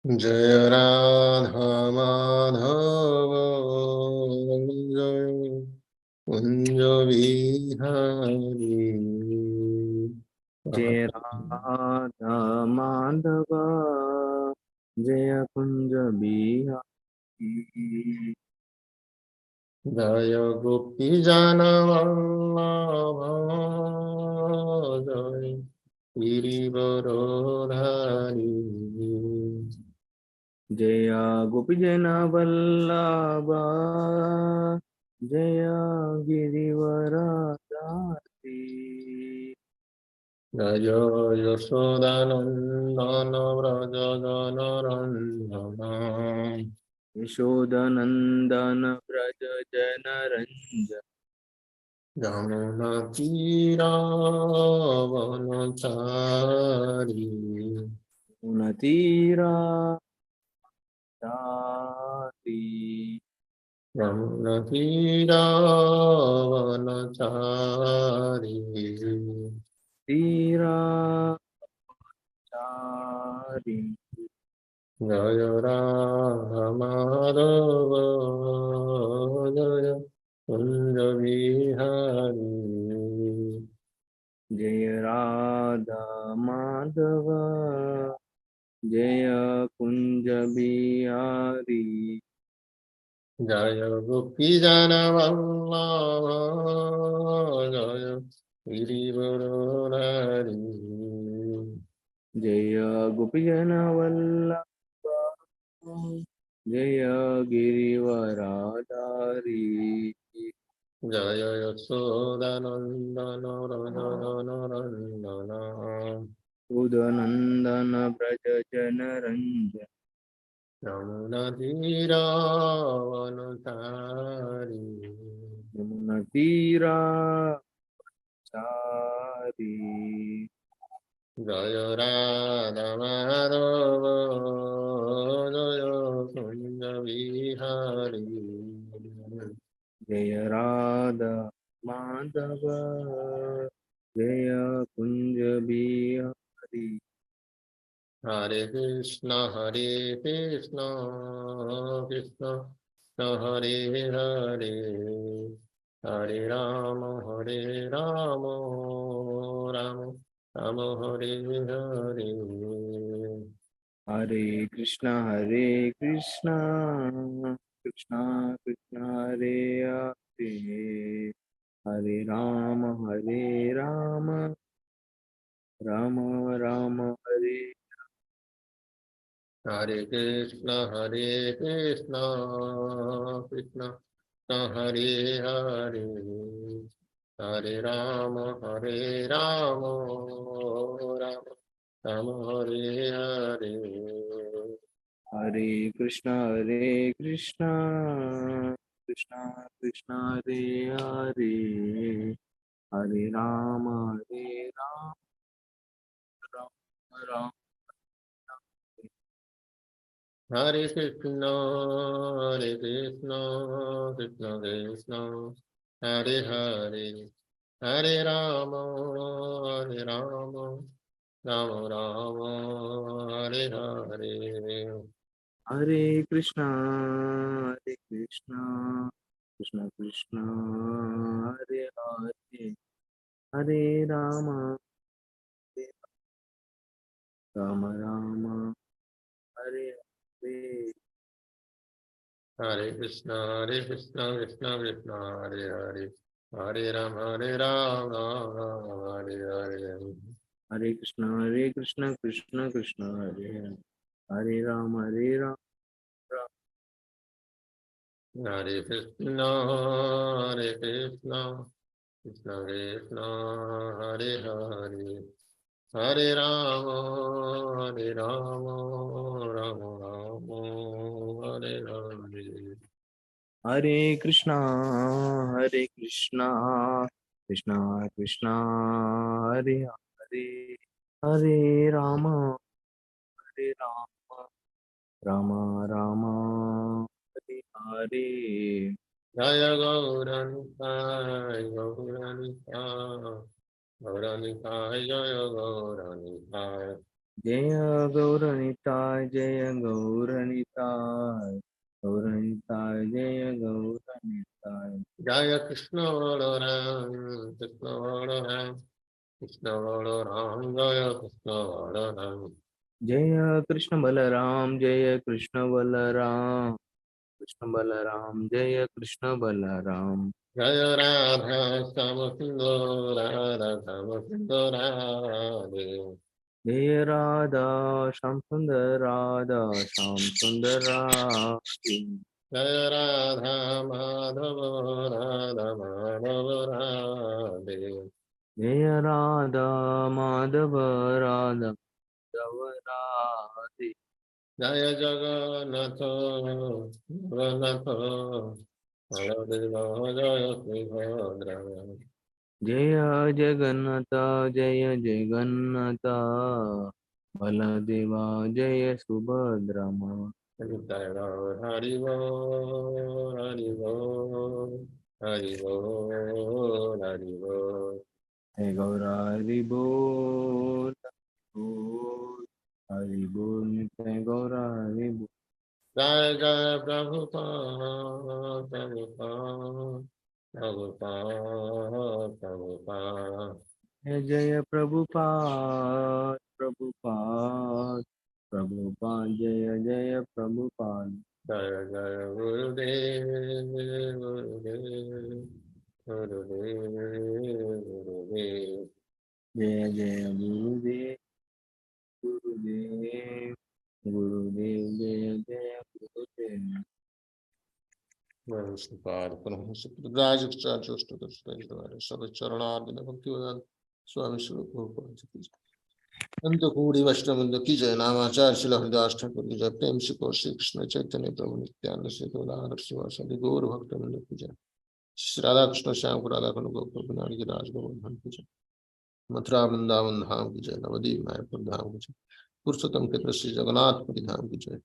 जय राधा माधव जय कुंज बिहारी जय राधा माधव जय कुंज बिहारी। जय गोपी जन वल्लभ जय गिरिवरधारी जय गोपीजन वल्लभा जय गिरिवरधारी। जय यशोदानंदन व्रज जनरंजन यशोदनंदन व्रज जन रंजन जमुनातीरावनचारी तीरा यमुनातीरावनचारी तीरा चारी। जय राधा माधव जय कुंज बिहारी जय राधा माधव जय कुंज बिहारी। जय गोपी जन वल्लभ जय गिरिवरधारी जय गोपीजन वल्लभ जय गिरिवराधारी। जय यशोदानंदन व्रज उदनंदन व्रज जन रंजन यमुनातीरावनचारी यमुना तीरा चारी। जय राधा माधव जय कुंज बिहारी जय राधा माधव जय कुंज बिहारी। हरे कृष्ण कृष्ण कृष्ण हरे हरे हरे राम राम राम हरे हरे हरे कृष्णा कृष्णा कृष्णा हरे हरे हरे राम राम राम हरे। हरे कृष्ण कृष्ण कृष्ण हरे हरे हरे राम राम राम हरे हरे हरे कृष्णा कृष्णा कृष्णा हरे हरे हरे राम राम राम। हरे कृष्ण कृष्ण कृष्ण हरे हरे हरे राम राम राम हरे हरे हरे कृष्णा कृष्णा कृष्णा हरे हरे हरे राम राम राम हरे हरे। हरे कृष्ण कृष्ण कृष्ण हरे हरे हरे राम राम हरे हरे हरे कृष्ण कृष्ण कृष्ण हरे हरे हरे राम राम। हरे कृष्ण कृष्ण कृष्ण हरे हरे हरे राम राम राम हरे हरे हरे कृष्णा कृष्णा कृष्णा हरे हरे हरे राम राम राम हरे हरे। जय गौरनिताय गौरनिताय गौरनिताय जय गौरनिताय जय गौरनिताय जय गौरनिताय गौरनिताय जय गौरनिताय जय कृष्ण बलराम कृष्ण बलराम कृष्ण बलराम जय कृष्ण बलराम जय कृष्ण बलराम जय कृष्ण बलराम कृष्ण बलराम जय कृष्ण बलराम जय राधा श्याम सुंदर राधा श्याम सुंदर राधे जय राधा श्याम सुंदर राधा श्याम सुंदर राधे जय राधा माधव राधा माधव राधे जय राधा माधव राधा माधव राधे जय जगन्नाथ जगन्नाथ बलदेव जय सुभद्रा जय जगन्नाथ जय जगन्नाथ बलदेवा जय सुभद्रा जय हरि बोल हरि बोल हरि बोल हरि बोल हे गौरा हरि बोल बोल हरि बोल नित्य गौरा हरि बोल जय जय प्रभुपाद प्रभुपाद प्रभुपाद प्रभुपाद जय जय प्रभुपाद प्रभुपाद प्रभुपाद जय जय प्रभुपाद जय जय गुरुदेव गुरुदेव गुरुदेव गुरुदेव जय जय गुरुदेव गुरुदेव गुरुदेव जय जय गुरुदेव नमस्कार पुनः सुप्रदाय सब चरणार्विंद भक्तिवेदांत स्वामी स्वरूप अंतकूड़ी वैष्णवृंद की जय नामाचार्य शिला हरिदास ठाकुर की जय प्रेम से कौर श्री कृष्ण चैतन्य प्रभु नित्यानंद से शिवासादि गौर भक्तवृंद की जय श्री राधा कृष्ण श्याम को राधा कनु गोकुल बिहारी की राज गोवर्धन की जय मथुरा वृंदावन धाम की जय नवदीप मायापुर धाम की जय पुरुषोत्तम क्षेत्र श्री जगन्नाथपुरी धाम की जय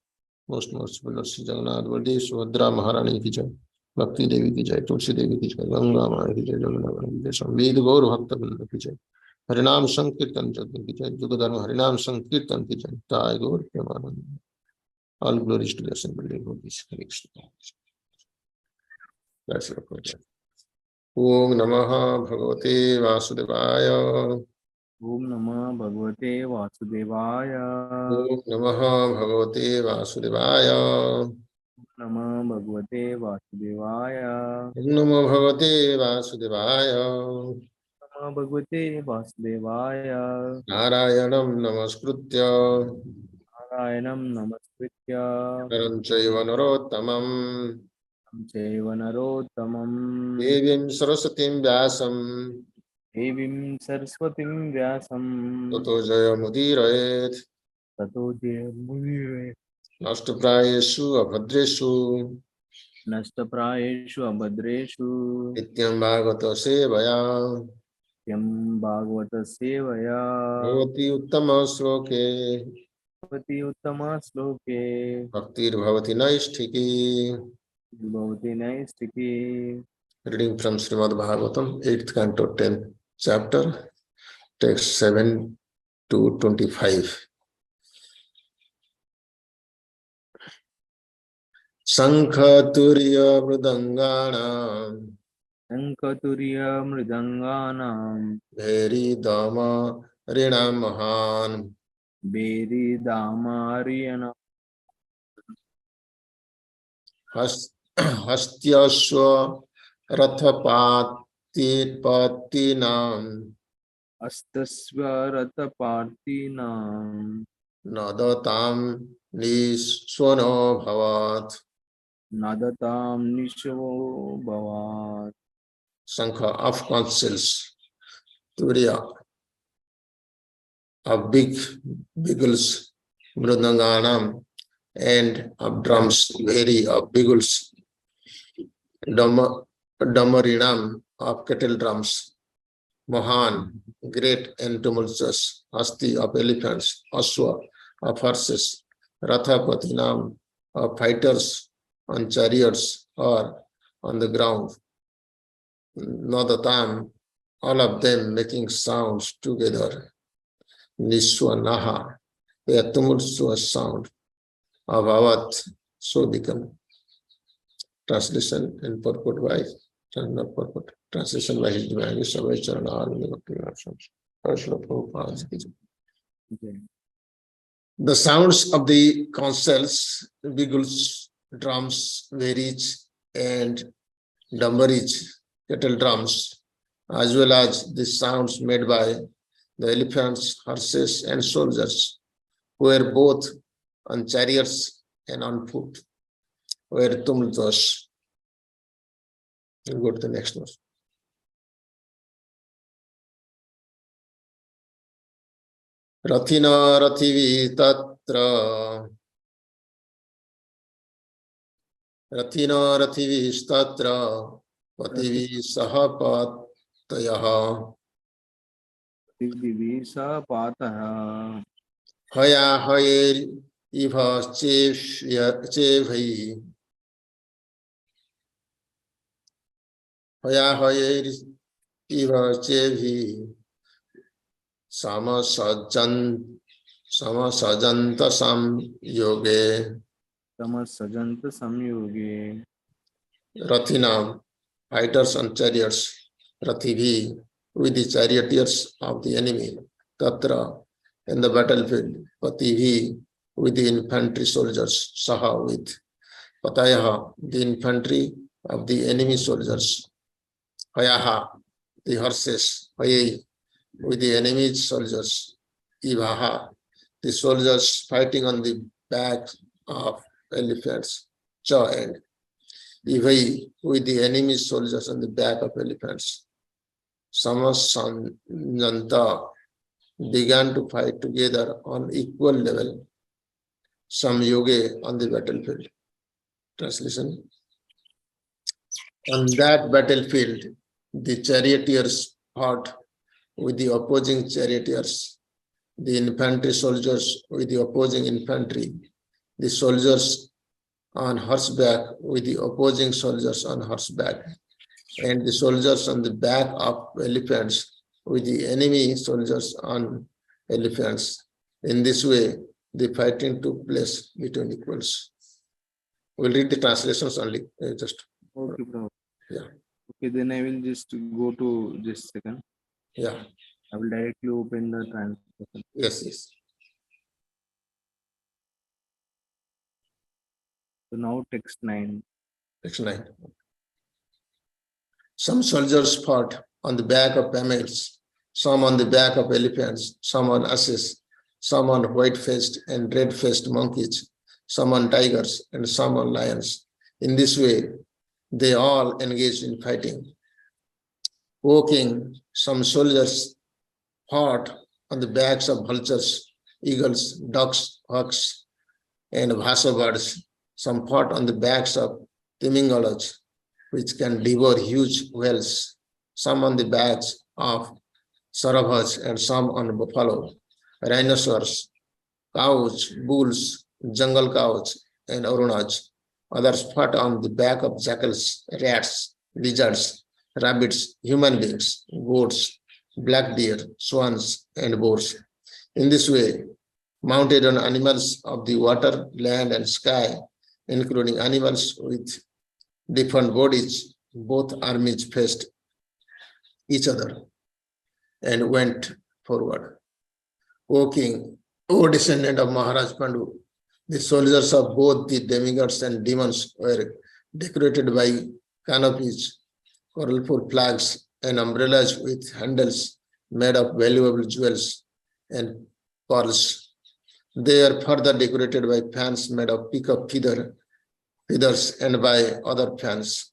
मोस्ट मर्सिफुल श्री जगन्नाथ बलदेव सुभद्रा महारानी की जय भक्ति देवी की जय तुलसी देवी की जय गंगा माँ की जय जमुना माँ की जय संवेद गौर भक्त वृंद की जय हरिनाम संकीर्तन जगत की जय जुग धर्म हरिनाम संकीर्तन की जय ताय Gaur Premanand all glories to the assembly of this Hare Krishna जय श्री कृष्ण ओम नमः भगवते वासुदेवाय ओम नमः भगवते वासुदेवाय ओम नमः भगवते वासुदेवाय नमः भगवते वासुदेवाय ओम नमो भगवते वासुदेवाय नमः भगवते वासुदेवाय नारायणं नमस्कृत्य नारायणं नमस्कृत्य नरं चैव नरोत्तमं चैव नरोत्तमं देवीं सरस्वतीं व्यासं देवीं सरस्वतीं व्यासं ततो जयमुदीरयेत् ततो जयमुदीरये नष्टप्रायेषु अभद्रेषु नष्टप्रायेषु अभद्रेषु नित्यं भागवत सेवया यं भागवतसेवया भगवति उत्तमश्लोके भवति उत्तमश्लोके भक्तिर्भवति नैष्ठिकी भवति नैष्टिकी Reading from Srimad Bhagavatam, 8th canto, 10th chapter, text 7 to 25. Sankha Turiya Mridangana शङ्खतुर्य मृदङ्गानां Bheri Dama Rina Mahan बेरिदामार्यन Hastyaswa Rathapati Patinam अस्तस्वरतपार्थिनां Nadatam Niswano Bhavat. नदतां निशवो भवात् Sankha of councils, Turiya of big beagles, Mrudanganam, and of drums, very of beagles, Damarinam of kettle drums, Mohan, great and tumultuous, Asti of elephants, Aswa of horses, Rathapatinam of fighters on chariots or on the ground, Nadatam, all of them making sounds together. Nishwanaha, the tumultuous sound of Avat so become. Translation and purport by not purport. Translation by His Divine Savage Charana Arvind Bhaktivedanta. Okay. The sounds of the conchs, bugles, drums, varich, and dumbarich, kettle drums, as well as the sounds made by the elephants, horses, and soldiers, who were both on chariots and on foot, were tumultuous. We'll go to the next one. Rathina Rathivi Tatra Rathina Rathivi Statra Pativi Sahapatayaha Divisa Pataha Haya Hayer Iva Chevai Haya Hayer Iva Chevi Sama Sajanta Sam Yoge Tamasajanta Samyoge Rathina, fighters on chariots, Rathivi, with the charioteers of the enemy, Tatra, in the battlefield, Pativi, with the infantry soldiers, Saha, with Patayaha, the infantry of the enemy soldiers, Hayaha, the horses, Hayai, with the enemy soldiers, Ivaha, the soldiers fighting on the back of elephants, Cha, and Ivai, with the enemy soldiers on the back of elephants. Samasajanta began to fight together on equal level. Samyoge on the battlefield. Translation. On that battlefield, the charioteers fought with the opposing charioteers, the infantry soldiers with the opposing infantry, the soldiers on horseback with the opposing soldiers on horseback, and the soldiers on the back of elephants with the enemy soldiers on elephants. In this way, the fighting took place between equals. We'll read the translations only. Just Okay, bro. yeah. Okay, then I will just go to this second. Yeah. I will directly open the translation. Yes, yes. So now text 9. Next 9. Some soldiers fought on the back of camels, some on the back of elephants, some on asses, some on white-faced and red-faced monkeys, some on tigers, and some on lions. In this way, they all engaged in fighting. O king, some soldiers fought on the backs of vultures, eagles, ducks, hawks, and bhasa birds. Some fought on the backs of timingalas, which can devour huge whales. Some on the backs of saravas, and some on buffalo, rhinoceros, cows, bulls, jungle cows, and arunas. Others fought on the back of jackals, rats, lizards, rabbits, human beings, goats, black deer, swans, and boars. In this way, mounted on animals of the water, land, and sky, including animals with different bodies, both armies faced each other and went forward. O king, O descendant of Maharaj Pandu, the soldiers of both the demigods and demons were decorated by canopies, colorful flags, and umbrellas with handles made of valuable jewels and pearls. They are further decorated by fans made of peacock feathers and by other fans.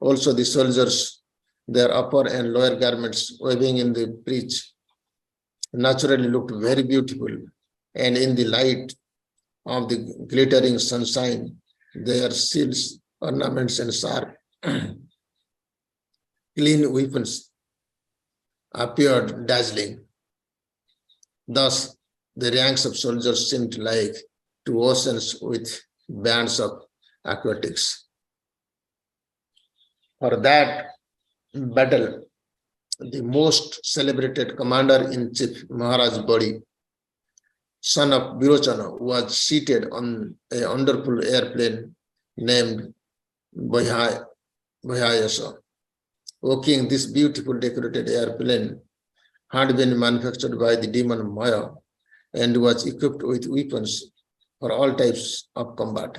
Also the soldiers, their upper and lower garments waving in the breeze, naturally looked very beautiful, and in the light of the glittering sunshine, their shields, ornaments, and sharp, clean weapons appeared dazzling. Thus, the ranks of soldiers seemed like two oceans with bands of aquatics. For that battle, the most celebrated commander-in-chief, Maharaj Badi, son of Virochana, was seated on a wonderful airplane named Bhayayasa. O king, this beautiful decorated airplane had been manufactured by the demon Maya and was equipped with weapons for all types of combat.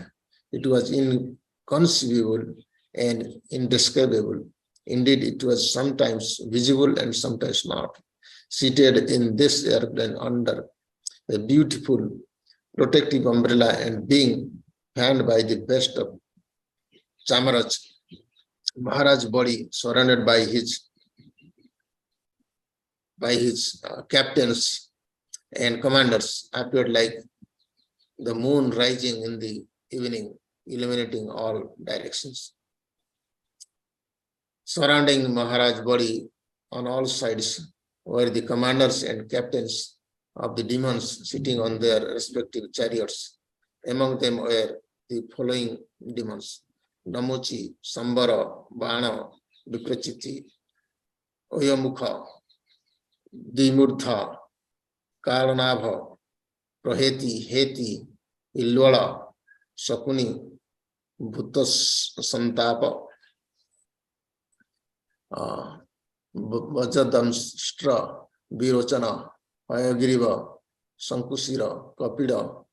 It was inconceivable and indescribable. Indeed, it was sometimes visible and sometimes not. Seated in this airplane under a beautiful protective umbrella and being fanned by the best of Chamaraj, Maharaj's body surrounded by his captains and commanders appeared like the moon rising in the evening, illuminating all directions. Surrounding Maharaj's body on all sides were the commanders and captains of the demons sitting on their respective chariots. Among them were the following demons: Namochi, Sambara, Bana, Viprachiti, Oyamukha, Dimurdha, Kalanabha, Praheti, Heti, Ilwala, Sakuni, Bhutas Santapa, Vajadamstra, Virochana, Ayagriva, Sankusira, Kapida,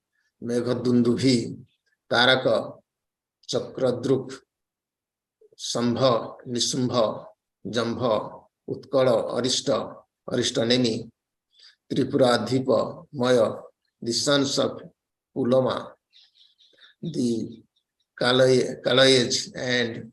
Meghadundubi, Taraka, Chakradruk, Sambha, Nisambha, Jambha, Utkala, Arista, Aristanemi, Tripuradhipa, Maya, the sons of Ulama, the Kalayaj and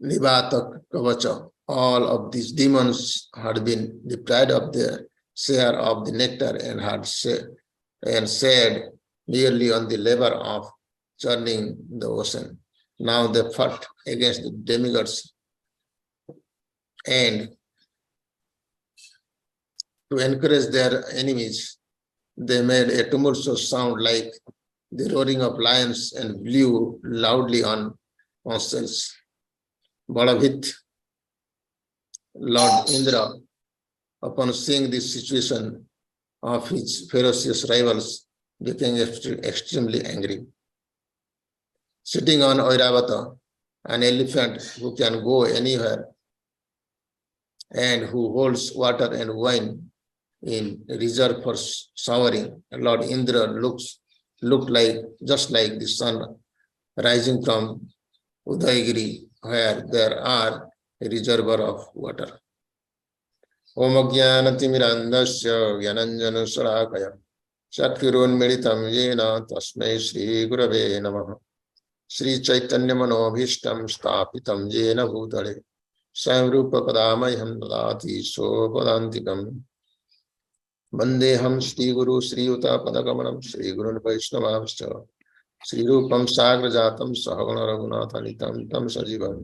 Nivatak Kavacha. All of these demons had been deprived of their share of the nectar and had shared merely on the labor of churning the ocean. Now they fought against the demigods, and to encourage their enemies, they made a tumultuous sound like the roaring of lions and blew loudly on conches. Balavit, Lord Indra, upon seeing this situation of his ferocious rivals, became extremely angry. Sitting on Airavata, an elephant who can go anywhere and who holds water and wine in reserve for showering, Lord Indra looked like just like the sun rising from Udayagiri, where there are a reservoir of water. Om Jnanatimirandasya Gyananjana Sarakaya Satkirunmilitam Yena Tasmai Shri Gurave Namaha Shri Chaitanya Manobhishtam Stapitam Yena Bhutale Samrupa Padamayam Dadati Sopadantikam Vandeham Shri Guru Shri Uta Padakamanam Shri Gurun Vaishnavamscha Shri Rupam Sagrajatam Sahagana Raghunatanitam Tam Sajivam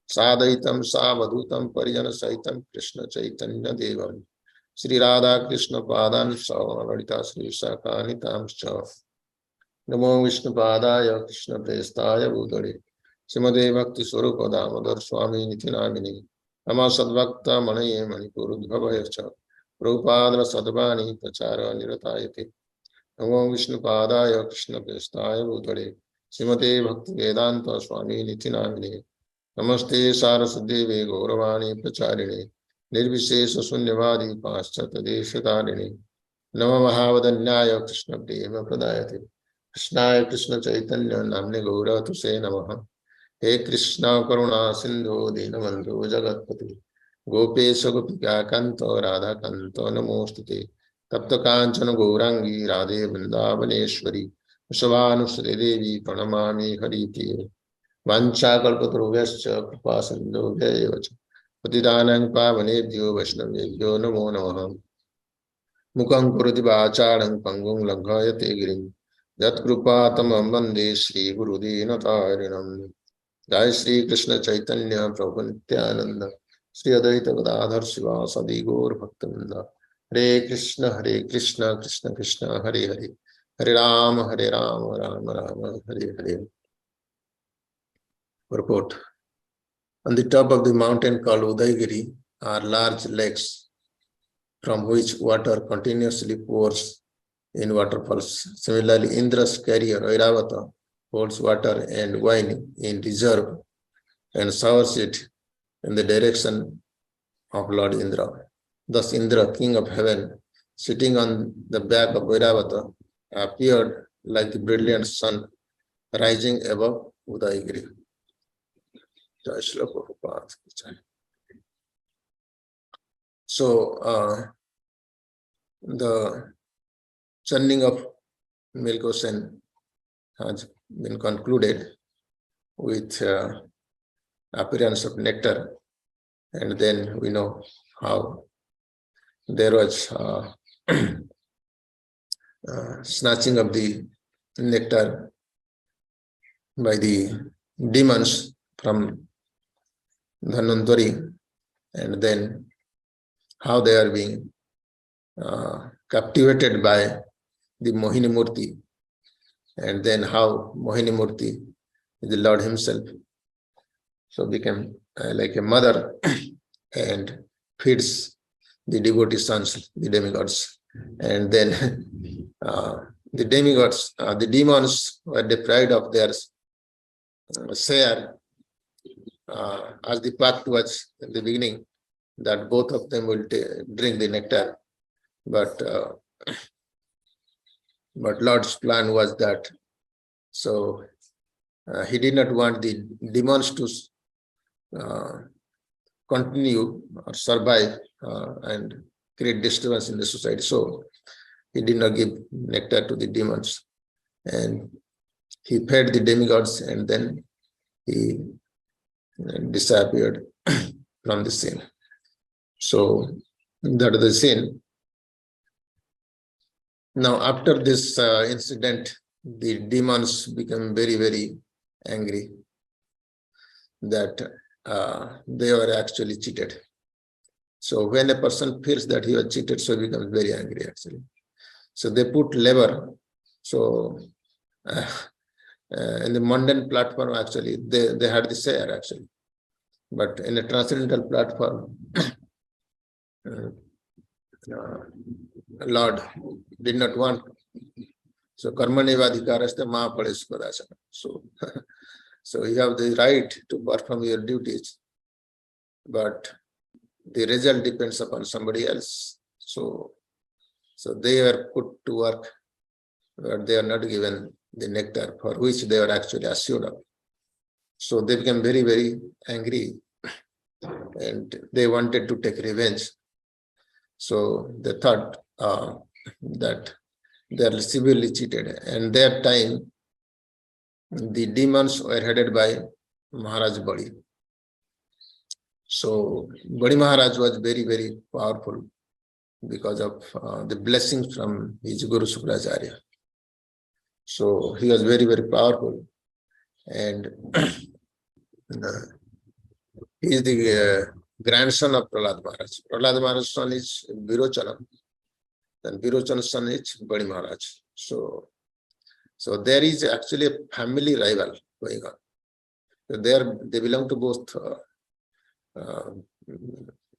Sadaitam Savadhutam Parijana Saitam Krishna Chaitanya Devam Shri Radha Krishna Padan Savanadita Shri Sakanitamscha Namo Vishnu Padaya Krishna Prestaya Bhutale Srimade Bhakti Swarupa Damodar Swami Nithinamini Nama Sadvakta Manaye Manipurudbhavayacha Prabhupada Sadvani Pachara Niratayate Namo Vishnu Padaya Krishna Prestaya Bhutale Srimade Bhaktivedanta Swami Nithinamini Namaste Saraswati Gauravani Pacharine Nirvishesha Sunyavadi Paschata Deshatarine Nama Mahavadanyaya Krishna Prema Pradayate Krishnaya Krishna Chaitanya Namne Gaura Tuse Namaha He Krishna Karuna Sindhu Dinabandhu Jagatpati Gopesha Gopika Kanto Radha Kanto Namostute Tapta Kanchana Gaurangi Radhe Vrindavaneshwari Vrishabhanusri Devi Pranamami Hariti Vancha Kalpatarubhyascha Kripa Sindhubhyayocha Patidanang Pavanebhyo Vaishnavebhyo Namo Namaha Mukhaṁ Karoti Vācālaṁ Pangum Langhayate Girim Yat Krupatamam Vande Shri Guru Dinatarinam Jai Shri Krishna Chaitanya Prabhu Nityananda Shri Advaita Gadadhar Sivasadi Gaur Bhaktivinoda Hare Krishna Krishna Krishna Hare Hare Hare Rama Rama Rama Hare Hare. Purport. On the top of the mountain called Udayagiri are large lakes. from which water continuously pours in waterfalls. Similarly, Indra's carrier, Airavata, holds water and wine in reserve and showers it in the direction of Lord Indra. Thus, Indra, king of heaven, sitting on the back of Airavata, appeared like the brilliant sun rising above Udayagiri. So, the churning of milk ocean has been concluded with appearance of nectar, and then we know how there was snatching of the nectar by the demons from Dhanvantari, and then how they are being captivated by the Mohini Murti, and then how Mohini Murti is the Lord himself, so became like a mother and feeds the devotee sons, the demigods, and then the demigods, the demons were deprived of their share, as the pact was in the beginning, that both of them will drink the nectar, but Lord's plan was that, so he did not want the demons to continue or survive and create disturbance in the society. So he did not give nectar to the demons, and he fed the demigods, and then he disappeared from the scene. So that is the scene. Now, after this incident, the demons become very, very angry that they were actually cheated. So when a person feels that he was cheated, so he becomes very angry actually. So they put lever. So in the mundane platform, actually, they had the share actually. But in a transcendental platform, Lord did not want. So karmanevadhikaraste mahapadespadasana. So you have the right to perform your duties, but the result depends upon somebody else. So they are put to work, but they are not given the nectar for which they are actually assured of. So they became very, very angry, and they wanted to take revenge. So they thought that they are severely cheated. And that time, the demons were headed by Maharaj Badi. So Badi Maharaj was very, very powerful because of the blessings from his Guru Sukracharya. So he was very, very powerful, and he is the grandson of Prahlad Maharaj. Prahlad Maharaj's son is Virochana, and Virochan's son is Badi Maharaj. So there is actually a family rival going on. So they belong to both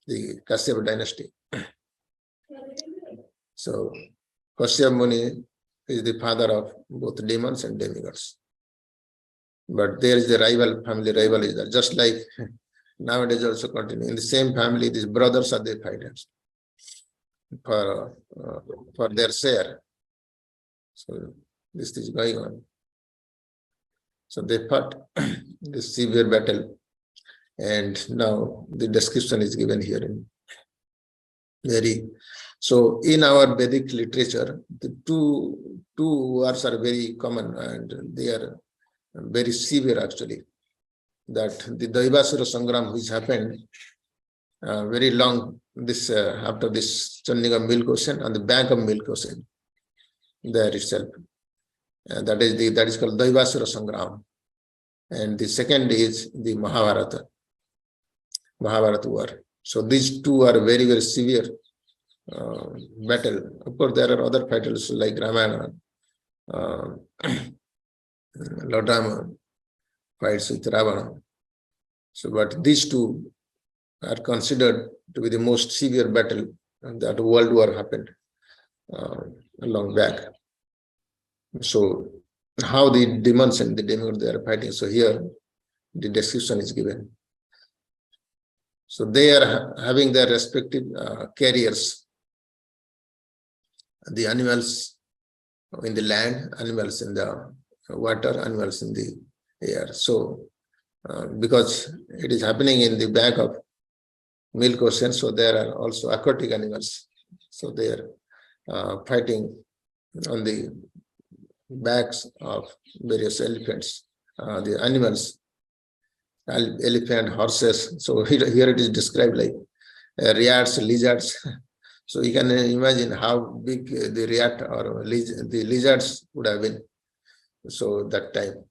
the Kashyap dynasty. So Kashyap Muni is the father of both demons and demigods. But there is the rival, family rival is there. Just like nowadays also continue. In the same family, these brothers are the fighters for their share. So this is going on. So they fought this severe battle, and now the description is given here. So in our Vedic literature, the two wars are very common, and they are very severe actually. That the Daivasura Sangram, which happened very long after this churning of milk ocean, on the bank of milk ocean, there itself. That is called Daivasura Sangram. And the second is the Mahabharata war. So these two are very, very severe battle. Of course, there are other battles like Ramayana, Lord Rama fights with Ravana. So, but these two are considered to be the most severe battle that world war happened long back. So how the demons and the demigods they are fighting. So here the description is given. So they are having their respective carriers. The animals in the land, animals in the water, animals in the air. So because it is happening in the back of milk ocean, so there are also aquatic animals. So they are fighting on the backs of various elephants, the animals, elephant, horses. So here it is described like rats, lizards. So you can imagine how big the rat or the lizards would have been. So that time,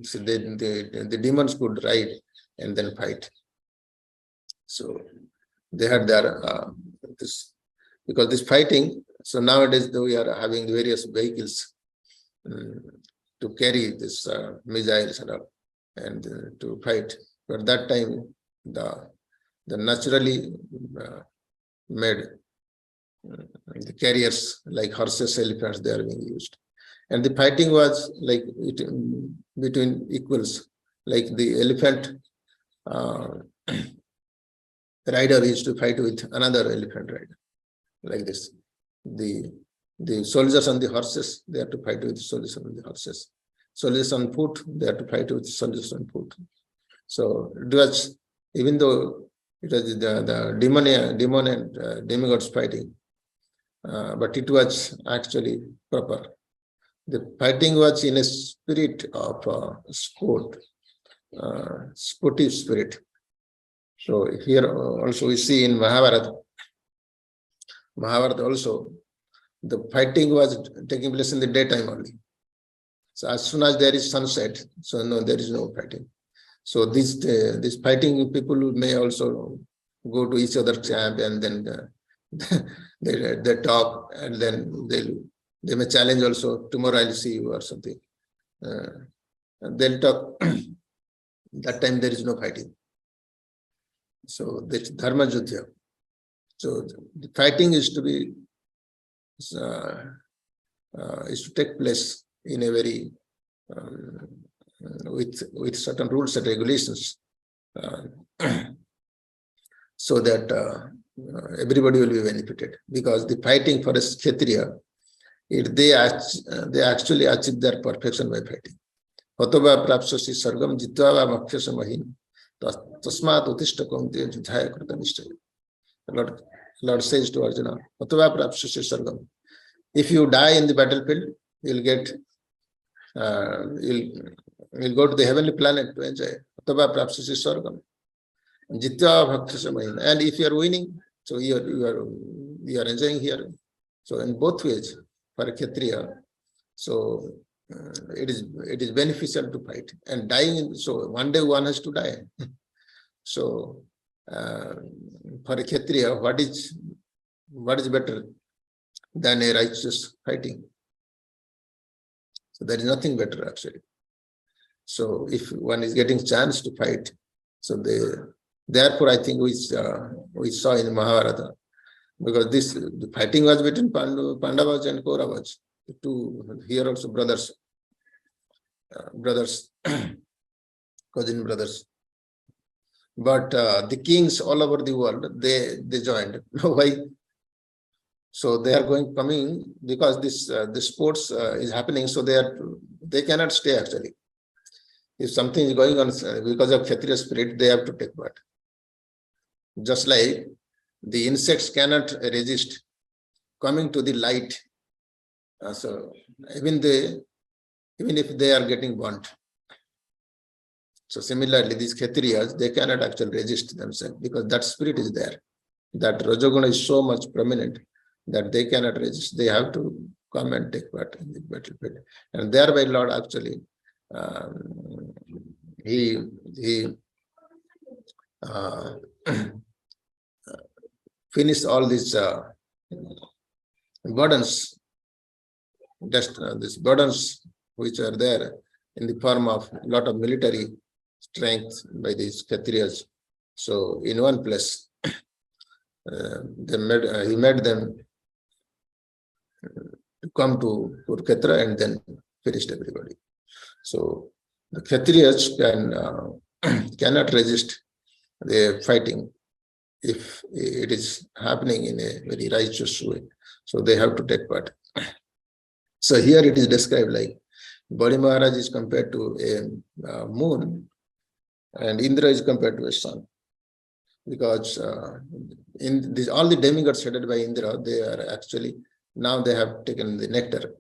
so the demons could ride and then fight. So they had their this, because this fighting. So nowadays we are having various vehicles to carry this missiles and all, and to fight. But that time the naturally made the carriers like horses, elephants, they are being used. And the fighting was like between equals, like the elephant rider used to fight with another elephant rider, like this. The soldiers on the horses, they have to fight with the soldiers on the horses. Soldiers on foot, they have to fight with soldiers on foot. So it was, even though it was the demon and demigods fighting, but it was actually proper. The fighting was in a spirit of sport, sportive spirit. So here also we see in Mahabharata also, the fighting was taking place in the daytime only. So as soon as there is sunset, so no, there is no fighting. So this fighting people may also go to each other's camp, and then they talk, and then they may challenge also, tomorrow I'll see you or something. And they'll talk. That time there is no fighting. So that's dharma judya. So the fighting is to be is to take place in a very with certain rules and regulations, so that everybody will be benefited. Because the fighting for a Kshatriya, they actually achieve their perfection by fighting. Hotova prapsasi sargam jitva makhyasa mahin tasmat utishta kaunteya judhaya krita nishtaya. Lord says to Arjuna, Hotova prapsasi sargam. If you die in the battlefield, you'll get you'll go to the heavenly planet to enjoy. Hotova prapsasi sargam jitva makhyasa mahin. And if you are winning, so you are enjoying here. So in both ways, for a Kshatriya, so it is beneficial to fight. And dying, so one day one has to die. So for a Kshatriya, what is better than a righteous fighting? So there is nothing better actually. So if one is getting chance to fight, so therefore I think we saw in Mahabharata, because the fighting was between Pandavas and Kauravas, two here also brothers, cousin brothers. But the kings all over the world, they joined. Why? So they are coming because this sports is happening. So they cannot stay actually. If something is going on because of Kshatriya spirit, they have to take part. Just like the insects cannot resist coming to the light. So even if they are getting burnt. So similarly, these Kshatriyas, they cannot actually resist themselves because that spirit is there. That Rajoguna is so much prominent that they cannot resist. They have to come and take part in the battlefield. And thereby Lord actually, he finished all these burdens, these burdens which are there in the form of a lot of military strength by these Kshatriyas. So in one place, he made them to come to Kurukshetra and then finished everybody. So the Kshatriyas cannot resist the fighting if it is happening in a very righteous way. So they have to take part. So here it is described like Bali Maharaj is compared to a moon and Indra is compared to a sun. Because in this, all the demigods headed by Indra, they are actually, now they have taken the nectar.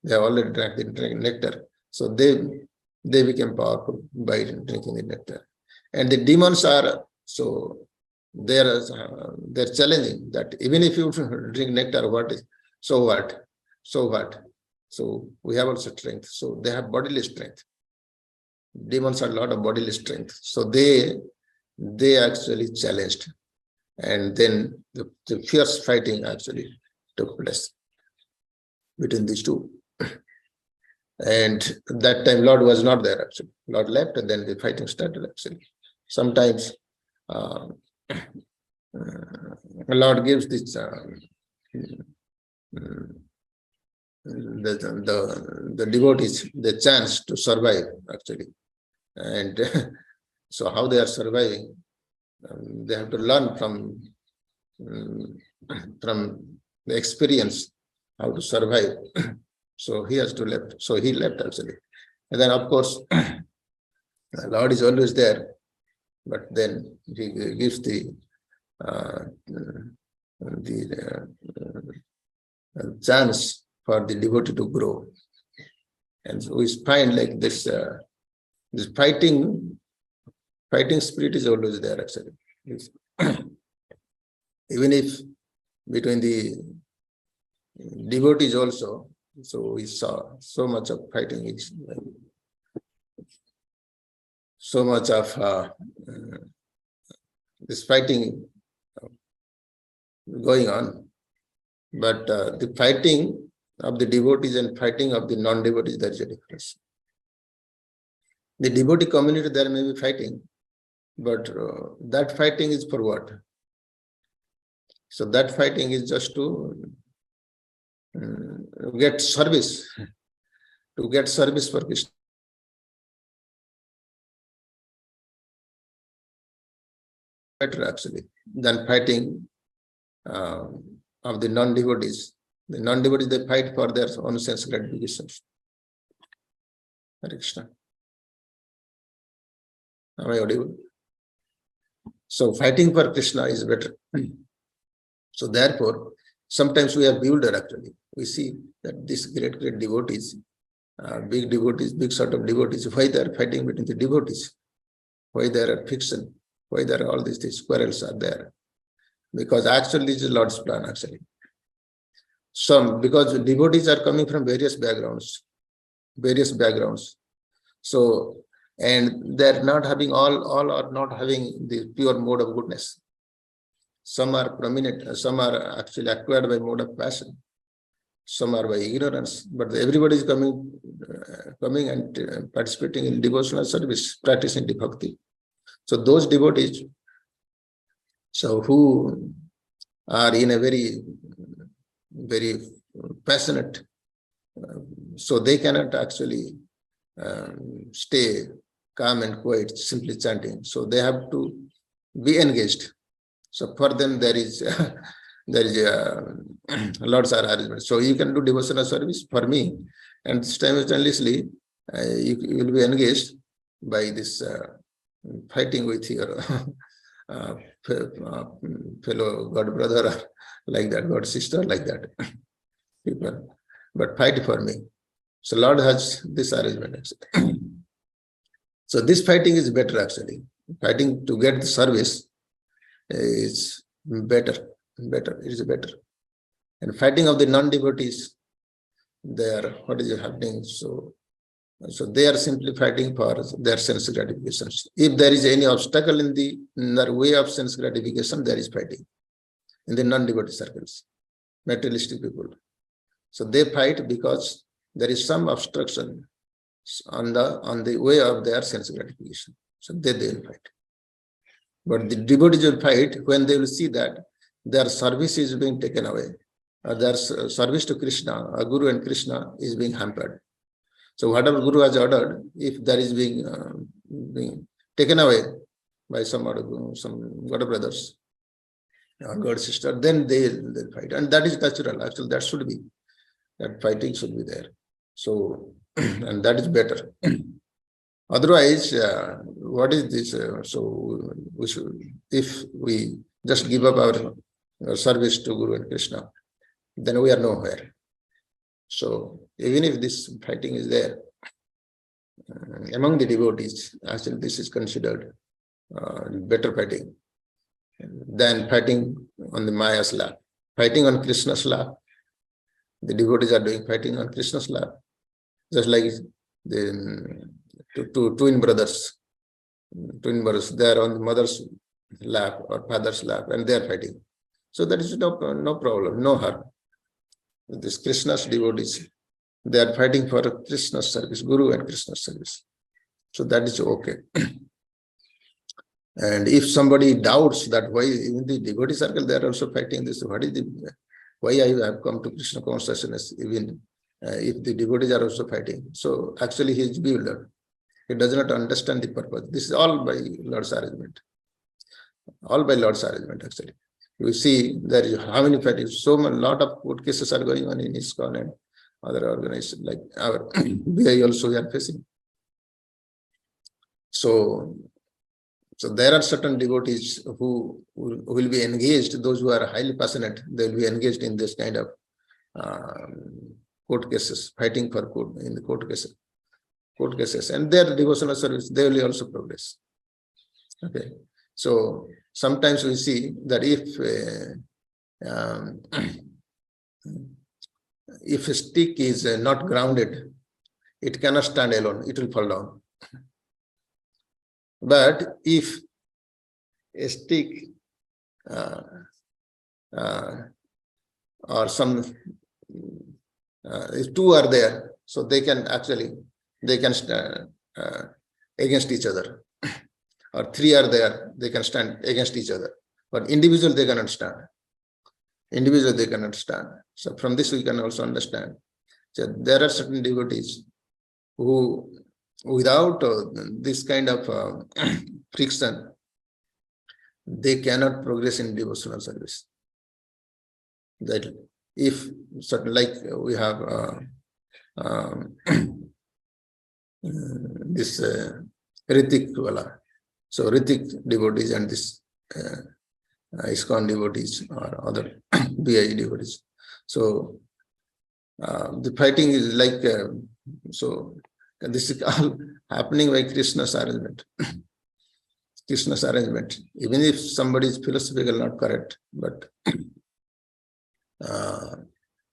They have already drank the nectar. So they became powerful by drinking the nectar. And the demons are, so they're challenging that even if you drink nectar, so what? So what? So we have also strength. So they have bodily strength. Demons are a lot of bodily strength. So they actually challenged. And then the fierce fighting actually took place between these two. And that time Lord was not there actually. Lord left and then the fighting started actually. Sometimes Lord gives this the devotees the chance to survive actually. And so how they are surviving, they have to learn from the experience how to survive. So he has to left. So he left actually. And then of course, the Lord is always there, but then he gives the chance for the devotee to grow. And so we find like this fighting spirit is always there actually. Even if between the devotees also, so we saw so much of fighting, so much of this fighting going on. But the fighting of the devotees and fighting of the non-devotees, there is a difference. The devotee community, there may be fighting, but that fighting is for what? So that fighting is just to get service, for Krishna. Better actually than fighting of the non-devotees. The non-devotees, they fight for their own sense gratifications. Hare Krishna. Am I audible? So fighting for Krishna is better. So therefore, sometimes we are bewildered actually. We see that these great devotees, big sort of devotees, why they are fighting between the devotees? Why there are fiction? Why there are all these quarrels are there? Because actually this is Lord's plan actually. Because devotees are coming from various backgrounds. So, and they're not having all are not having the pure mode of goodness. Some are prominent, some are actually acquired by mode of passion. Some are by ignorance, but everybody is coming and participating in devotional service, practicing the bhakti. So those devotees, so who are in a very passionate, so they cannot actually stay calm and quiet, simply chanting. So they have to be engaged. So for them there is lots of arrangements. So you can do devotional service for me, and simultaneously you will be engaged by this fighting with your fellow God brother, or like that, God sister, like that people, but fight for me. So Lord has this arrangement actually. So this fighting is better actually. Fighting to get the service is better. It is better. And fighting of the non-devotees, what is happening? So they are simply fighting for their sense gratifications. If there is any obstacle in their way of sense gratification, there is fighting in the non-devotee circles, materialistic people. So they fight because there is some obstruction on the way of their sense gratification. So they will fight. But the devotees will fight when they will see that their service is being taken away, or their service to Krishna, or Guru and Krishna is being hampered. So whatever Guru has ordered, if that is being taken away by some God brothers or God sister, then they'll fight. And that is natural. Actually, that should be. That fighting should be there. So, and that is better. Otherwise, what is this? So we should, if we just give up our service to Guru and Krishna, then we are nowhere. So even if this fighting is there among the devotees, actually this is considered better fighting than fighting on the Maya's lap. Fighting on Krishna's lap, the devotees are doing fighting on Krishna's lap, just like the twin brothers, they are on the mother's lap or father's lap, and they are fighting. So that is no problem, no harm. This Krishna's devotees, they are fighting for Krishna's service, Guru and Krishna's service. So that is okay. And if somebody doubts that why in the devotee circle they are also fighting this, why I have come to Krishna consciousness, even if the devotees are also fighting. So actually he is bewildered. He does not understand the purpose. This is all by Lord's arrangement. All by Lord's arrangement, actually. You see there is how many fightings, so a lot of court cases are going on in ISKCON and other organizations like our BI also we are facing. So there are certain devotees who will be engaged, those who are highly passionate, they will be engaged in this kind of court cases, fighting for court in the court cases, and their devotional service, they will also progress. Okay, so sometimes we see that if a stick is not grounded, it cannot stand alone, it will fall down. But if a stick or some if two are there, so they can stand against each other, or three are there, they can stand against each other, but individual they cannot stand. So from this we can also understand that there are certain devotees who, without this kind of friction, they cannot progress in devotional service. That if certain, like we have this Ritik wala, so Ritik devotees and this ISKCON devotees or other BI devotees. So the fighting is like so. This is all happening by Krishna's arrangement. Krishna's arrangement. Even if somebody is philosophically not correct, but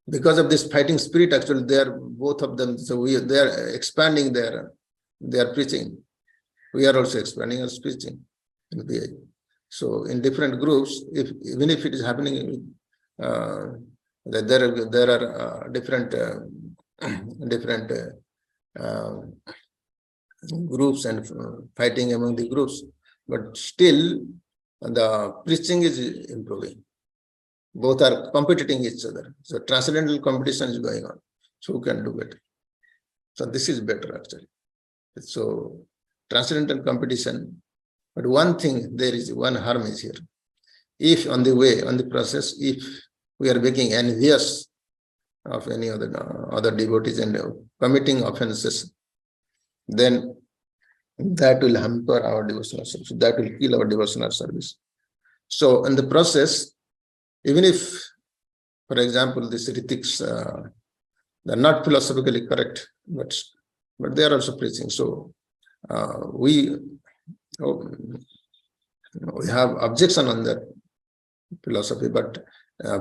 because of this fighting spirit, actually, they are both of them. So they are expanding their preaching. We are also expanding our preaching in BI. So in different groups, even if it is happening, that there are different groups and fighting among the groups, but still the preaching is improving. Both are competing each other. So transcendental competition is going on. So who can do better? So this is better actually. So transcendental competition. But one thing, there is one harm is here. If on the way, on the process, if we are making envious of any other devotees and committing offenses, then that will hamper our devotional service. That will kill our devotional service. So in the process, even if, for example, these Ritiks, they're not philosophically correct, but they are also preaching. So we have objection on that philosophy, but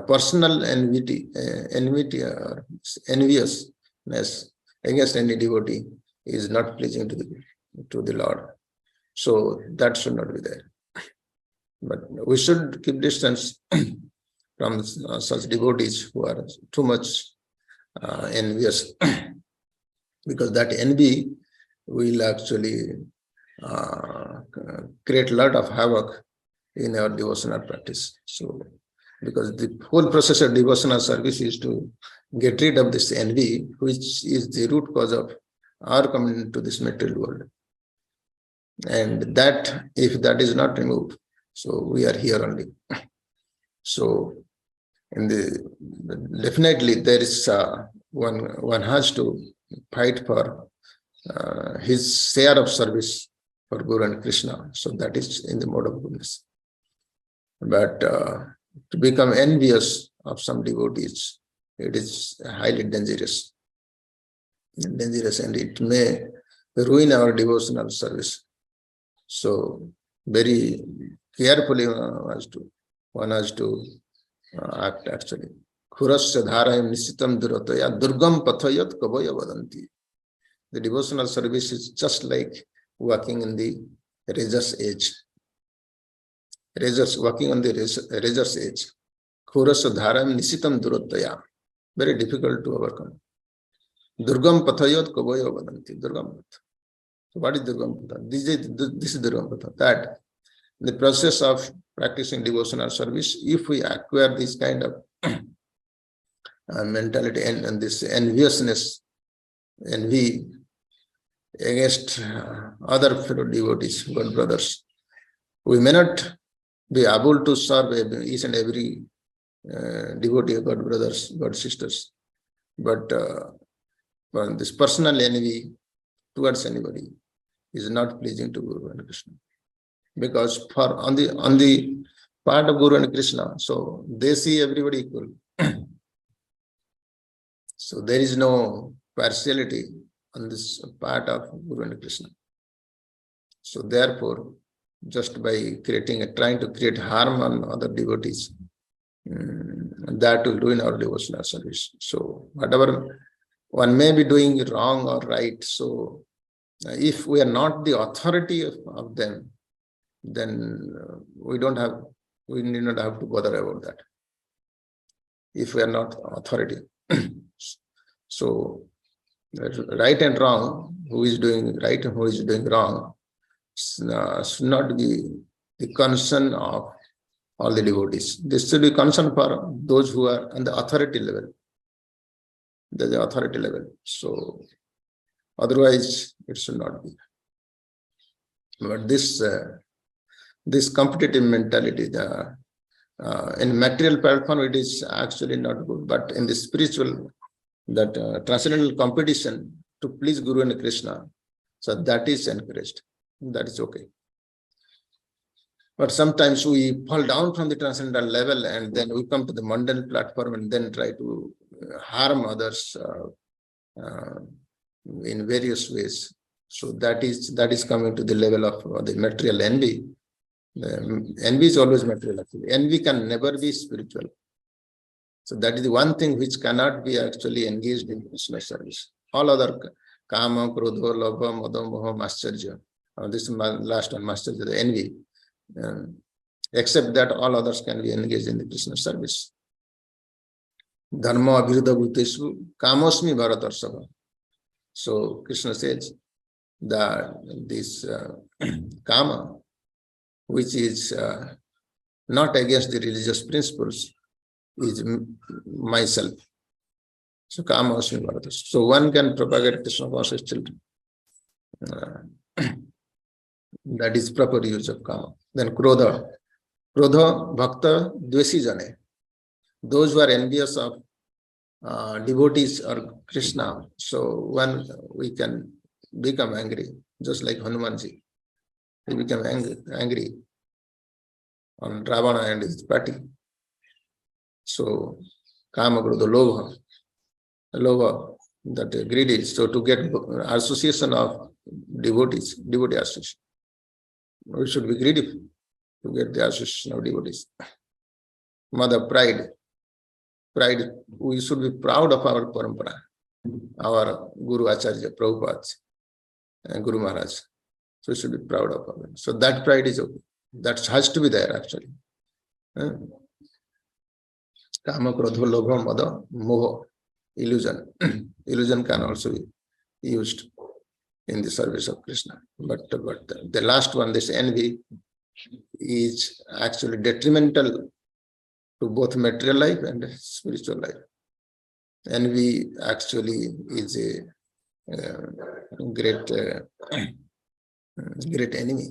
personal envy or enviousness against any devotee is not pleasing to the Lord. So that should not be there. But we should keep distance from such devotees who are too much envious, because that envy will actually create a lot of havoc in our devotional practice. So because the whole process of devotional service is to get rid of this envy, which is the root cause of our coming into this material world. And that, if that is not removed, so we are here only. So, definitely there is one has to fight for his share of service for Guru and Krishna. So that is in the mode of goodness. But to become envious of some devotees, it is highly dangerous. Dangerous, and it may ruin our devotional service. So very carefully one has to act actually. Khurasya dharayam nisitam durataya durgam pathayat kavaya vadanti. The devotional service is just like walking in the razor's edge. Walking on the razor's edge. Khurasya dharayam nisitam durataya. Very difficult to overcome. Durgam pathayat kavaya vadanti. Durgam path. So what is Durgam Patha? This is Durgam Patha. That the process of practicing devotional service, if we acquire this kind of mentality and this enviousness, envy against other fellow devotees, God brothers, we may not be able to serve each and every devotee, God brothers, God sisters, but this personal envy towards anybody is not pleasing to Guru and Krishna. Because on the part of Guru and Krishna, so they see everybody equal. So there is no partiality on this part of Guru and Krishna. So therefore, just by trying to create harm on other devotees, that will ruin our devotional service. So whatever one may be doing wrong or right, so if we are not the authority of them, then we need not have to bother about that. If we are not authority. So right and wrong, who is doing right and who is doing wrong, should not be the concern of all the devotees. This should be concern for those who are on the authority level. The authority level. So otherwise it should not be. But this competitive mentality, in material platform, it is actually not good. But in the spiritual, that transcendental competition to please Guru and Krishna, so that is encouraged. That is okay. But sometimes we fall down from the transcendental level and then we come to the mundane platform and then try to harm others in various ways. So that is coming to the level of the material envy. Envy is always material actually. Envy can never be spiritual. So that is the one thing which cannot be actually engaged in Krishna service. All other kama, krodha, lobha, madha, moha, mascharya. This is my last one, mascharya, the envy. Except that all others can be engaged in the Krishna service. Dharma abhiruddha bhuteshu kamosmi bharatarsava. So Krishna says that this kama, which is not against the religious principles, is myself. So kama osmi bharatarsava. So one can propagate Krishna conscious children. That is proper use of kama. Then krodha. Krodha bhakta dveshi jane. Those who are envious of devotees or Krishna, so we can become angry, just like Hanumanji. He became angry on Ravana and his party. So kama, krodha, lobha, that greedy. So to get association of devotee association, we should be greedy to get the association of devotees. Mother, pride, we should be proud of our parampara, our Guru Acharya, Prabhupada, and Guru Maharaj. So we should be proud of them. So that pride is okay. That has to be there actually. Kama, krodha, lobha, madha, moha, illusion. Illusion can also be used in the service of Krishna. But the last one, this envy, is actually detrimental to both material life and spiritual life. Envy actually is a great enemy.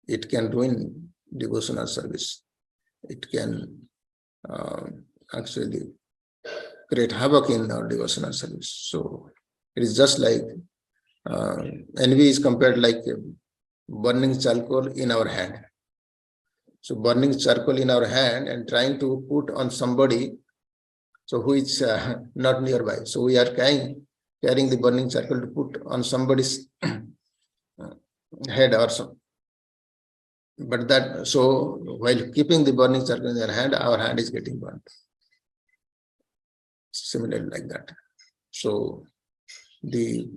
It can ruin devotional service. It can actually create havoc in our devotional service. So it is just like envy is compared like burning charcoal in our hand. So burning charcoal in our hand and trying to put on somebody, so who is not nearby. So we are carrying the burning charcoal to put on somebody's head or so. But that, so while keeping the burning charcoal in their hand, our hand is getting burnt. Similarly like that. So the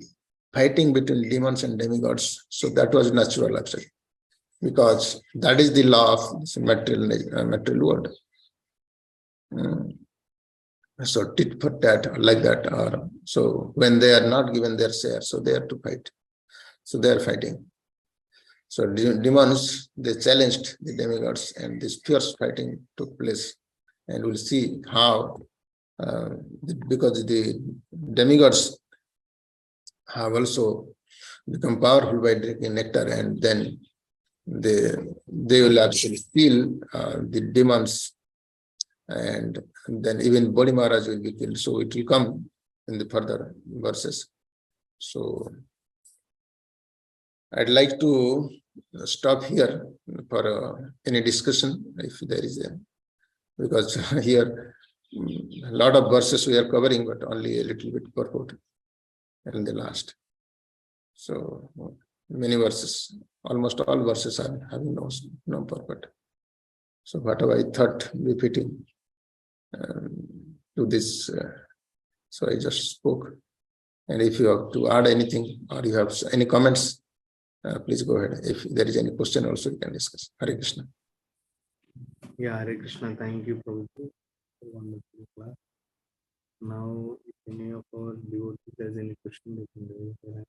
fighting between demons and demigods, so that was natural actually, because that is the law of this material world. So tit for tat, like that, or so when they are not given their share, so they have to fight. So they are fighting. So demons, they challenged the demigods, and this fierce fighting took place. And we'll see how, because the demigods have also become powerful by drinking nectar, and then they will actually feel the demons, and then even Bodhi Maharaj will be killed. So it will come in the further verses. So I'd like to stop here for any discussion if there is a, because here a lot of verses we are covering, but only a little bit purport in the last. So many verses, almost all verses are having no purport. So whatever I thought repeating to this, so I just spoke. And if you have to add anything or you have any comments, please go ahead. If there is any question also, you can discuss. Hare Krishna. Yeah, Hare Krishna. Thank you, Prabhupada. Wonderful class. Now, if any of our devotees has any question, they can raise their hand.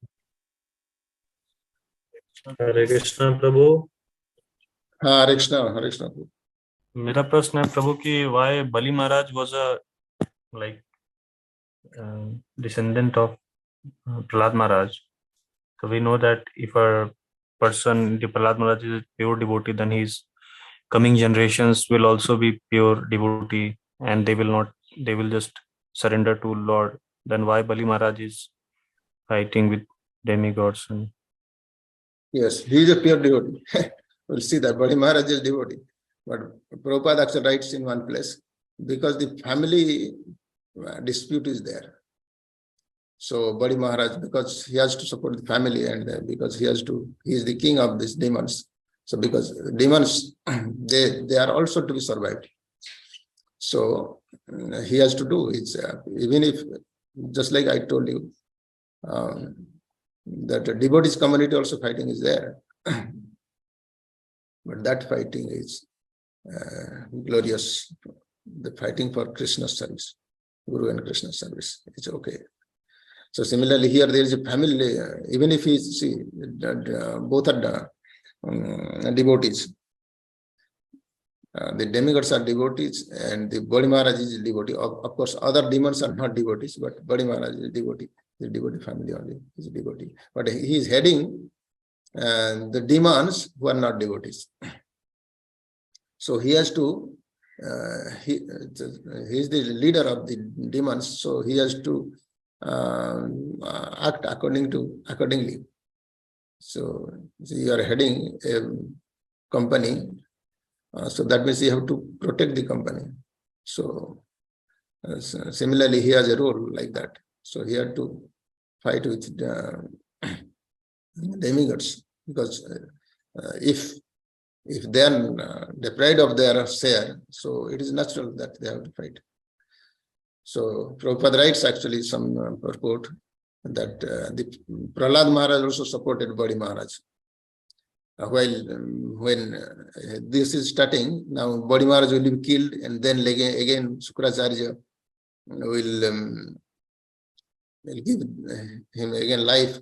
हरे कृष्ण प्रभु. हाँ, हरे कृष्ण, हरे कृष्ण. मेरा प्रश्न है प्रभु कि why Bali Maharaj was a like descendant of Prahlad Maharaj. So we know that if a person, the Prahlad Maharaj is a pure devotee, then his coming generations will also be pure devotee, and they will just surrender to Lord. Then why Bali Maharaj is fighting with demigods? And Yes, he is a pure devotee. We'll see that Bali Maharaj is devotee. But Prabhupada actually writes in one place, because the family dispute is there. So Bali Maharaj, because he has to support the family, and because he is the king of these demons. So because demons, they are also to be survived. So he has to do it. Even if, just like I told you, that the devotees community also fighting is there. But that fighting is glorious. The fighting for Krishna's service, Guru and Krishna's service, it's okay. So similarly here there is a family, even if both are devotees. The demigods are devotees and the Bali Maharaj is a devotee. Of course, other demons are not devotees, but Bali Maharaj is a devotee. The devotee family only is a devotee. But he is heading the demons who are not devotees. So he has to, he is the leader of the demons, so he has to act accordingly. So you are heading a company, so that means you have to protect the company. So similarly, he has a role like that. So he had to fight with demigods, because if they are deprived of their share, so it is natural that they have to fight. So Prabhupada writes actually some purport that the Prahlad Maharaj also supported Bali Maharaj. When this is starting, now Bali Maharaj will be killed, and then again Shukracharya will give him again life,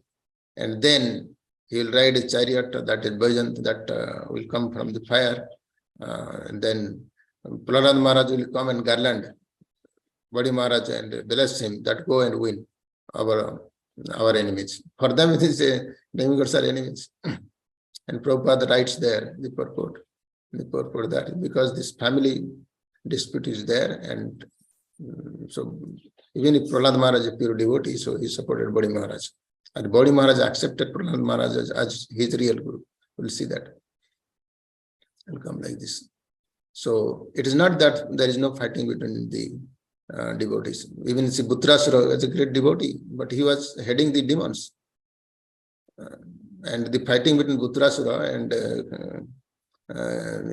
and then he will ride a chariot, that is Bhajan, that will come from the fire, and then Prahlad Maharaj will come and garland Badi Maharaj and bless him that go and win our enemies. For them it is demigods are enemies. And Prabhupada writes there the purport that because this family dispute is there, and so even if Prahlad Maharaj is a pure devotee, so he supported Badi Maharaj. And Badi Maharaj accepted Prahlad Maharaj as his real guru. We'll see that. It'll come like this. So it is not that there is no fighting between the devotees. Even Butrasura was a great devotee, but he was heading the demons. And the fighting between Butrasura and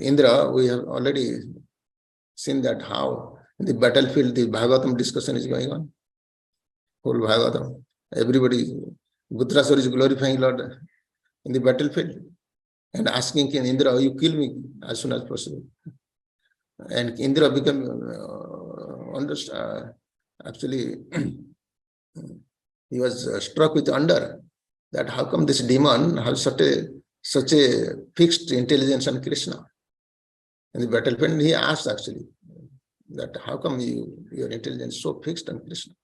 Indra, we have already seen that how in the battlefield the Bhagavatam discussion is going on. Whole Bhagavatam. Everybody, Butrasura is glorifying Lord in the battlefield and asking King Indra, you kill me as soon as possible. And Indra became actually he was struck with wonder that how come this demon has such a fixed intelligence on Krishna. In the battlefield, he asked actually that how come your intelligence so fixed on Krishna.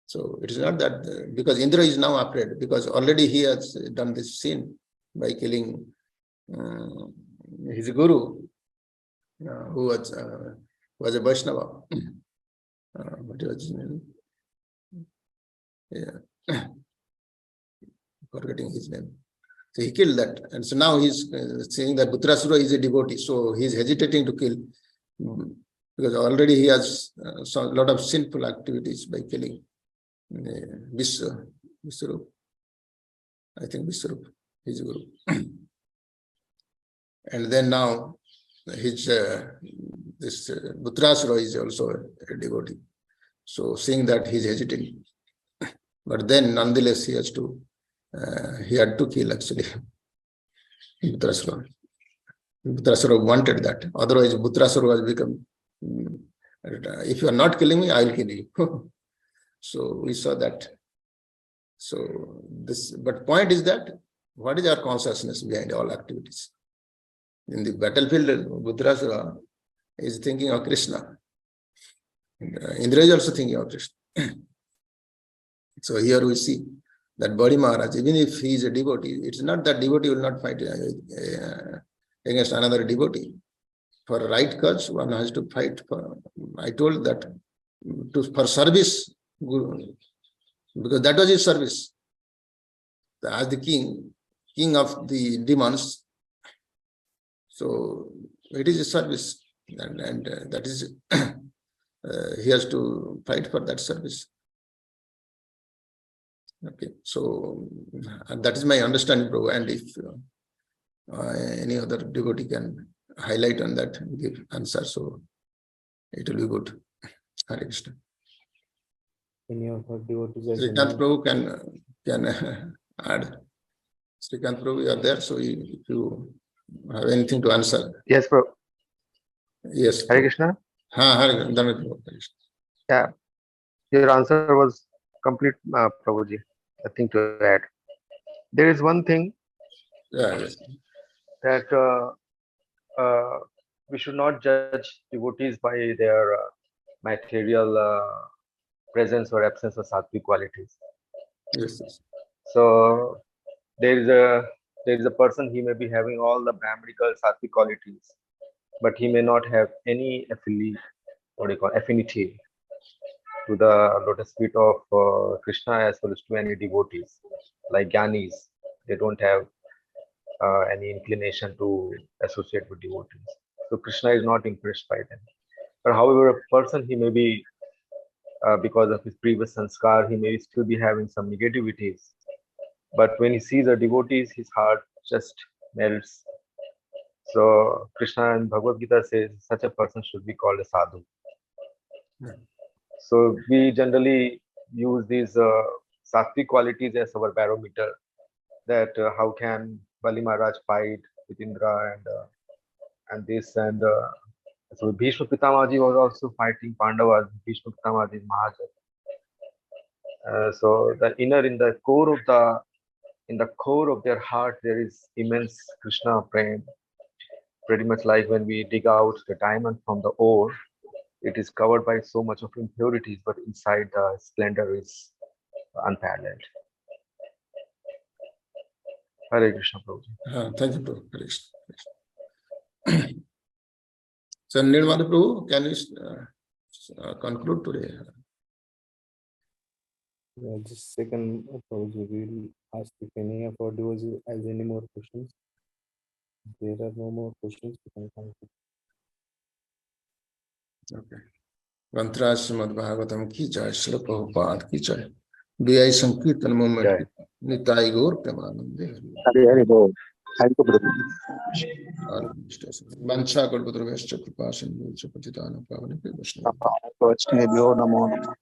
So it is not that because Indra is now afraid because already he has done this sin by killing his guru, who was a Vaishnava. What was his name? Yeah. Forgetting his name. So he killed that. And so now he's saying that Butrasura is a devotee. So he's hesitating to kill because already he has a lot of sinful activities by killing Viswarup. I think Viswarup, his guru. And then now his this Butrasura is also a devotee. So seeing that he's hesitating. But then nonetheless he had to kill actually Butrasura. Butrasura wanted that. Otherwise Butrasura was become, if you are not killing me, I will kill you. So we saw that. So this, but point is that what is our consciousness behind all activities? In the battlefield, Butrasura is thinking of Krishna. Indra is also thinking of Krishna. So here we see that Badi Maharaj, even if he is a devotee, it's not that devotee will not fight against another devotee. For a right cause, one has to fight for. I told that for service, because that was his service. As the king of the demons, so it is a service, and that is he has to fight for that service. Okay, so that is my understanding, Prabhu. And if any other devotee can highlight on that, give answer, so it will be good. Hare Krishna. Any of our devotees? Srikant Prabhu can add. Srikant Prabhu, you are there, so if you have anything to answer. Yes, Prabhu. Yes. Hare Krishna. Hare Krishna. Yeah, your answer was complete, Prabhuji. Nothing to add. There is one thing Yes. that we should not judge devotees by their material presence or absence of sattvic qualities. Yes. So there is a person, he may be having all the Brahmanical sattvic qualities, but he may not have any affinity to the lotus feet of Krishna as well as to any devotees. Like Gyanis, they don't have any inclination to associate with devotees. So Krishna is not impressed by them. But however, a person, he may be, because of his previous sanskar, he may still be having some negativities. But when he sees the devotees, his heart just melts. So Krishna in Bhagavad Gita says such a person should be called a sadhu. So we generally use these sattvic qualities as our barometer, that how can Bali Maharaj fight with Indra and this, and so Bhishma Pitamaji was also fighting Pandavas. Bhishma Pitamaji is Mahajan. So the in the core of their heart, there is immense Krishna prem. Pretty much like when we dig out the diamond from the ore, it is covered by so much of impurities, but inside the splendor is unparalleled. Hare Krishna, Prabhuji. Thank you, Prabhu. Hare Krishna. So, Nirvana Prabhu, can you conclude today? Yeah, just second, Prabhuji, we'll ask if any of our devotees has any more questions. If there are no more questions, we can conclude. Okay. Mantra Srimad Bhagavatam ki jai, Srila Prabhupada ki jai. VI Sankirtan movement, Nitai Gaur Premanande. Hare Hare Bol. Thank you, brother. Vancha Kalpatarvescha Kripa Sindhu Patitanam Pavane Vaishnava. Namo Namo.